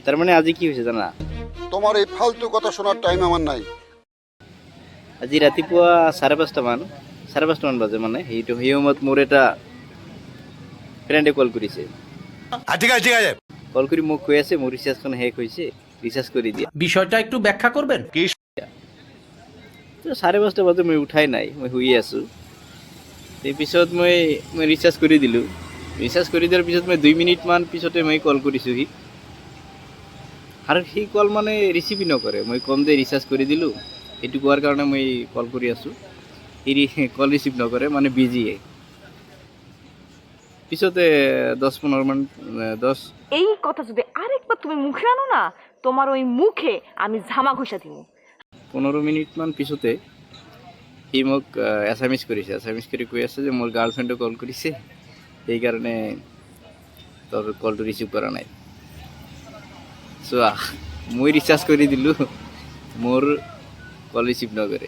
তার মানে আজি কি হৈছে জানা? তোমার এই ফালতু কথা শোনার টাইম আমার নাই। আজি ৰাতিপুৱা 5:30মান বাজে মানে সেই সময়ত মোৰ এটা ফ্ৰেণ্ডে কল কৰিছে। ঠিক আছে ঠিক আছে। কল কৰি মোক কৈ আছে মোৰ ৰিচাৰ্জখন শেষ হৈছে, ৰিচাৰ্জ কৰি দিয়া। বিষয়টা একটু ব্যাখ্যা করবেন? তো 5:30 বাজে মই উঠাই নাই, মই শুই আছোঁ। তাৰপিছত মই ৰিচাৰ্জ কৰি দিলোঁ। ৰিচাৰ্জ কৰি দিয়াৰ পিছত মই 2 মিনিটমান পিছতে মই কল কৰিছোঁ সি, আৰু সি কল মানে ৰিচিভই নকৰে। মই কম যে ৰিচাৰ্জ কৰি দিলোঁ, এইটো কোৱাৰ কাৰণে মই কল কৰি আছোঁ। সি কল ৰিচিভ নকৰে, মানে বিজিয়ে। পিছতে 10 এই কথা যদি আরেকবার তুমি মুখে আনো না, তোমার ওই মুখে আমি ঝামা ঘষা দিব। 15 মিনিটমান পিছতে সি মোক এছএমএছ কৰিছে। এছএমএছ কৰি কৈ আছে যে মোৰ গাৰ্লফ্ৰেণ্ডে কল কৰিছে, সেইকাৰণে তোৰ কলটো ৰিচিভ কৰা নাই। চোৱা, মই ৰিচাৰ্জ কৰি দিলোঁ, মোৰ কল ৰিচিভ নকৰে।